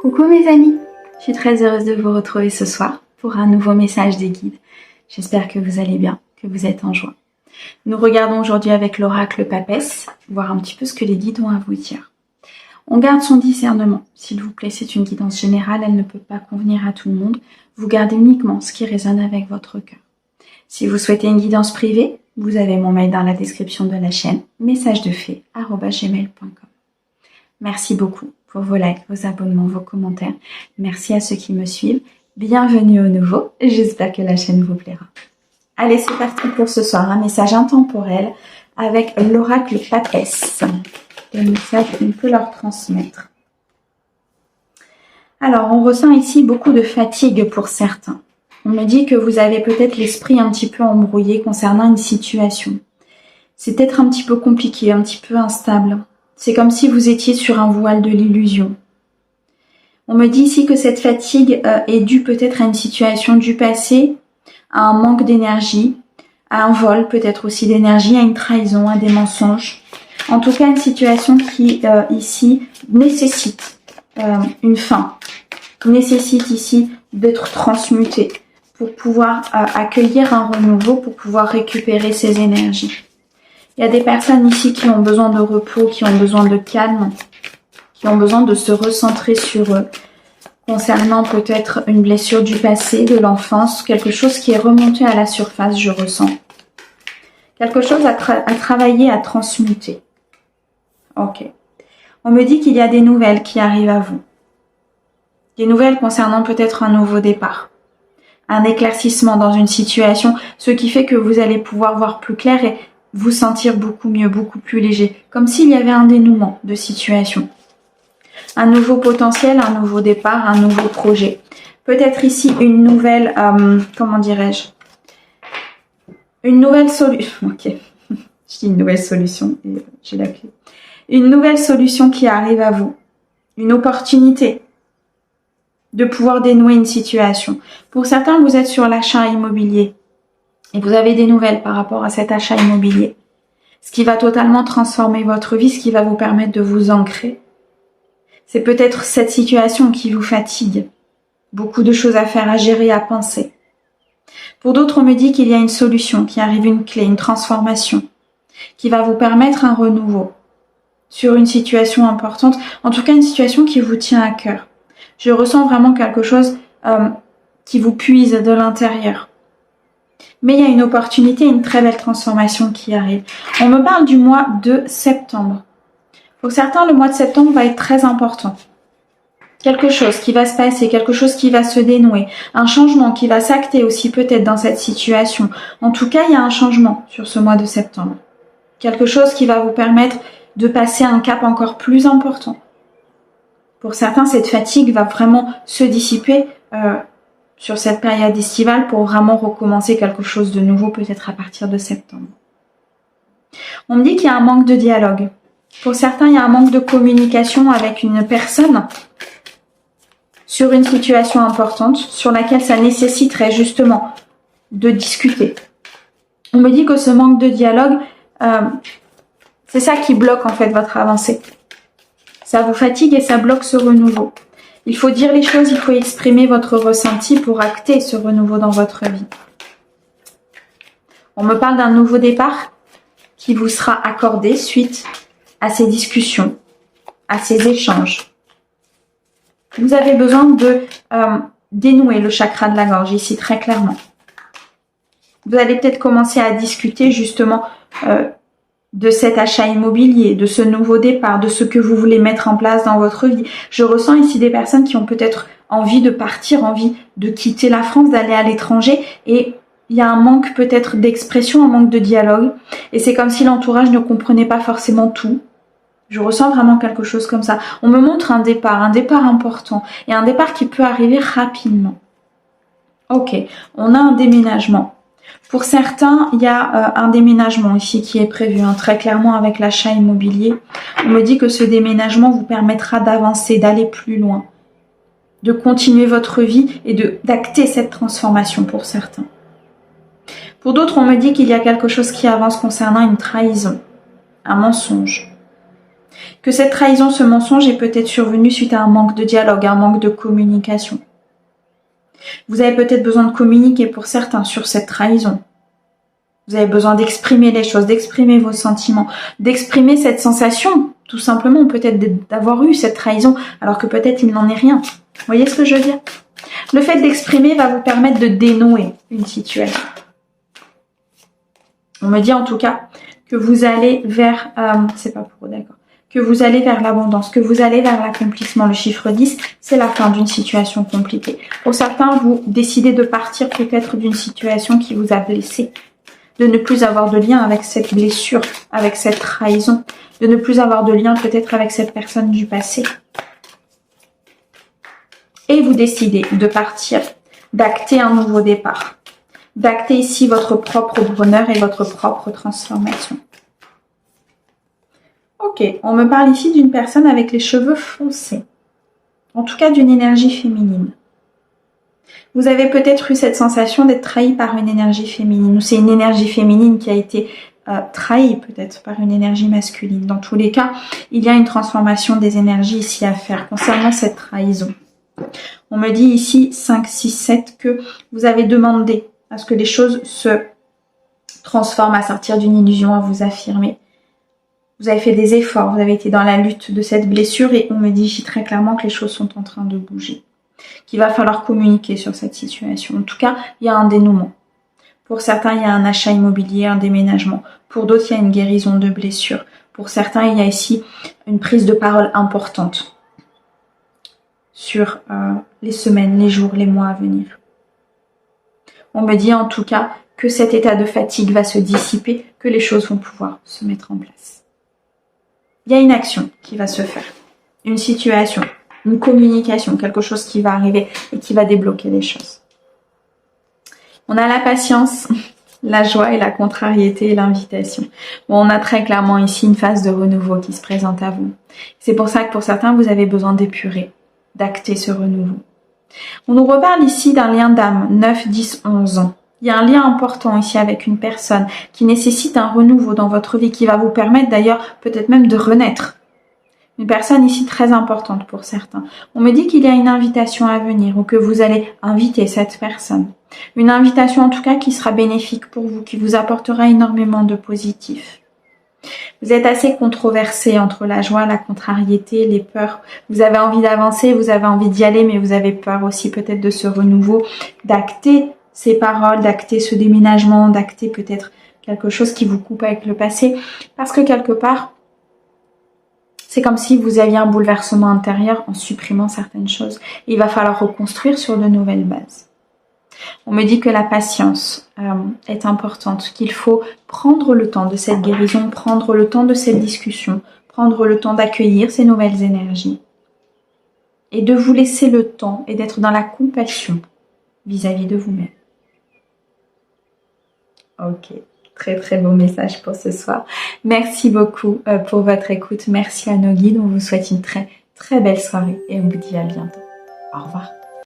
Coucou mes amis, je suis très heureuse de vous retrouver ce soir pour un nouveau message des guides. J'espère que vous allez bien, que vous êtes en joie. Nous regardons aujourd'hui avec l'oracle Papesse, voir un petit peu ce que les guides ont à vous dire. On garde son discernement, s'il vous plaît, c'est une guidance générale, elle ne peut pas convenir à tout le monde. Vous gardez uniquement ce qui résonne avec votre cœur. Si vous souhaitez une guidance privée, vous avez mon mail dans la description de la chaîne, messagesdefée@gmail.com. Merci beaucoup pour vos likes, vos abonnements, vos commentaires. Merci à ceux qui me suivent. Bienvenue au nouveau. J'espère que la chaîne vous plaira. Allez, c'est parti pour ce soir. Un message intemporel avec l'oracle Papesse. Le message qu'on peut leur transmettre. Alors, on ressent ici beaucoup de fatigue pour certains. On me dit que vous avez peut-être l'esprit un petit peu embrouillé concernant une situation. C'est peut-être un petit peu compliqué, un petit peu instable. C'est comme si vous étiez sur un voile de l'illusion. On me dit ici que cette fatigue est due peut-être à une situation du passé, à un manque d'énergie, à un vol peut-être aussi d'énergie, à une trahison, à des mensonges. En tout cas, une situation qui ici nécessite une fin, nécessite ici d'être transmutée pour pouvoir accueillir un renouveau, pour pouvoir récupérer ses énergies. Il y a des personnes ici qui ont besoin de repos, qui ont besoin de calme, qui ont besoin de se recentrer sur eux, concernant peut-être une blessure du passé, de l'enfance, quelque chose qui est remonté à la surface, je ressens. Quelque chose à travailler, à transmuter. Ok. On me dit qu'il y a des nouvelles qui arrivent à vous. Des nouvelles concernant peut-être un nouveau départ. Un éclaircissement dans une situation, ce qui fait que vous allez pouvoir voir plus clair et vous sentir beaucoup mieux, beaucoup plus léger, comme s'il y avait un dénouement de situation. Un nouveau potentiel, un nouveau départ, un nouveau projet. Peut-être ici une nouvelle, comment dirais-je, une nouvelle solution. Ok, je dis une nouvelle solution et j'ai la clé. Une nouvelle solution qui arrive à vous. Une opportunité de pouvoir dénouer une situation. Pour certains, vous êtes sur l'achat immobilier. Et vous avez des nouvelles par rapport à cet achat immobilier. Ce qui va totalement transformer votre vie, ce qui va vous permettre de vous ancrer. C'est peut-être cette situation qui vous fatigue. Beaucoup de choses à faire, à gérer, à penser. Pour d'autres, on me dit qu'il y a une solution, qu'il arrive une clé, une transformation, qui va vous permettre un renouveau sur une situation importante. En tout cas, une situation qui vous tient à cœur. Je ressens vraiment quelque chose qui vous puise de l'intérieur. Mais il y a une opportunité, une très belle transformation qui arrive. On me parle du mois de septembre. Pour certains, le mois de septembre va être très important. Quelque chose qui va se passer, quelque chose qui va se dénouer. Un changement qui va s'acter aussi peut-être dans cette situation. En tout cas, il y a un changement sur ce mois de septembre. Quelque chose qui va vous permettre de passer un cap encore plus important. Pour certains, cette fatigue va vraiment se dissiper sur cette période estivale pour vraiment recommencer quelque chose de nouveau, peut-être à partir de septembre. On me dit qu'il y a un manque de dialogue. Pour certains, il y a un manque de communication avec une personne sur une situation importante, sur laquelle ça nécessiterait justement de discuter. On me dit que ce manque de dialogue, c'est ça qui bloque en fait votre avancée. Ça vous fatigue et ça bloque ce renouveau. Il faut dire les choses, il faut exprimer votre ressenti pour acter ce renouveau dans votre vie. On me parle d'un nouveau départ qui vous sera accordé suite à ces discussions, à ces échanges. Vous avez besoin de dénouer le chakra de la gorge ici très clairement. Vous allez peut-être commencer à discuter justement de cet achat immobilier, de ce nouveau départ, de ce que vous voulez mettre en place dans votre vie. Je ressens ici des personnes qui ont peut-être envie de partir, envie de quitter la France, d'aller à l'étranger et il y a un manque peut-être d'expression, un manque de dialogue et c'est comme si l'entourage ne comprenait pas forcément tout. Je ressens vraiment quelque chose comme ça. On me montre un départ important et un départ qui peut arriver rapidement. Ok, on a un déménagement. Pour certains, il y a un déménagement ici qui est prévu, très clairement avec l'achat immobilier. On me dit que ce déménagement vous permettra d'avancer, d'aller plus loin, de continuer votre vie et d'acter cette transformation pour certains. Pour d'autres, on me dit qu'il y a quelque chose qui avance concernant une trahison, un mensonge. Que cette trahison, ce mensonge est peut-être survenu suite à un manque de dialogue, un manque de communication. Vous avez peut-être besoin de communiquer pour certains sur cette trahison. Vous avez besoin d'exprimer les choses, d'exprimer vos sentiments, d'exprimer cette sensation, tout simplement, peut-être d'avoir eu cette trahison, alors que peut-être il n'en est rien. Vous voyez ce que je veux dire? Le fait d'exprimer va vous permettre de dénouer une situation. On me dit en tout cas que vous allez vers... c'est pas pour eux, d'accord. Que vous allez vers l'abondance, que vous allez vers l'accomplissement. Le chiffre 10, c'est la fin d'une situation compliquée. Pour certains, vous décidez de partir peut-être d'une situation qui vous a blessé, de ne plus avoir de lien avec cette blessure, avec cette trahison, de ne plus avoir de lien peut-être avec cette personne du passé. Et vous décidez de partir, d'acter un nouveau départ, d'acter ici votre propre bonheur et votre propre transformation. Ok, on me parle ici d'une personne avec les cheveux foncés, en tout cas d'une énergie féminine. Vous avez peut-être eu cette sensation d'être trahi par une énergie féminine, ou c'est une énergie féminine qui a été trahie peut-être par une énergie masculine. Dans tous les cas, il y a une transformation des énergies ici à faire concernant cette trahison. On me dit ici 5, 6, 7 que vous avez demandé à ce que les choses se transforment, à sortir d'une illusion, à vous affirmer. Vous avez fait des efforts, vous avez été dans la lutte de cette blessure et on me dit ici très clairement que les choses sont en train de bouger. Qu'il va falloir communiquer sur cette situation. En tout cas, il y a un dénouement. Pour certains, il y a un achat immobilier, un déménagement. Pour d'autres, il y a une guérison de blessures. Pour certains, il y a ici une prise de parole importante sur les semaines, les jours, les mois à venir. On me dit en tout cas que cet état de fatigue va se dissiper, que les choses vont pouvoir se mettre en place. Il y a une action qui va se faire, une situation, une communication, quelque chose qui va arriver et qui va débloquer les choses. On a la patience, la joie et la contrariété et l'invitation. Bon, on a très clairement ici une phase de renouveau qui se présente à vous. C'est pour ça que pour certains, vous avez besoin d'épurer, d'acter ce renouveau. On nous reparle ici d'un lien d'âme, 9, 10, 11 ans. Il y a un lien important ici avec une personne qui nécessite un renouveau dans votre vie, qui va vous permettre d'ailleurs peut-être même de renaître. Une personne ici très importante pour certains. On me dit qu'il y a une invitation à venir ou que vous allez inviter cette personne. Une invitation en tout cas qui sera bénéfique pour vous, qui vous apportera énormément de positif. Vous êtes assez controversé entre la joie, la contrariété, les peurs. Vous avez envie d'avancer, vous avez envie d'y aller, mais vous avez peur aussi peut-être de ce renouveau, d'acter ces paroles, d'acter ce déménagement, d'acter peut-être quelque chose qui vous coupe avec le passé. Parce que quelque part, c'est comme si vous aviez un bouleversement intérieur en supprimant certaines choses. Il va falloir reconstruire sur de nouvelles bases. On me dit que la patience est importante, qu'il faut prendre le temps de cette guérison, prendre le temps de cette discussion, prendre le temps d'accueillir ces nouvelles énergies et de vous laisser le temps et d'être dans la compassion vis-à-vis de vous-même. Ok, très très beau message pour ce soir. Merci beaucoup pour votre écoute. Merci à nos guides. On vous souhaite une très très belle soirée et on vous dit à bientôt. Au revoir.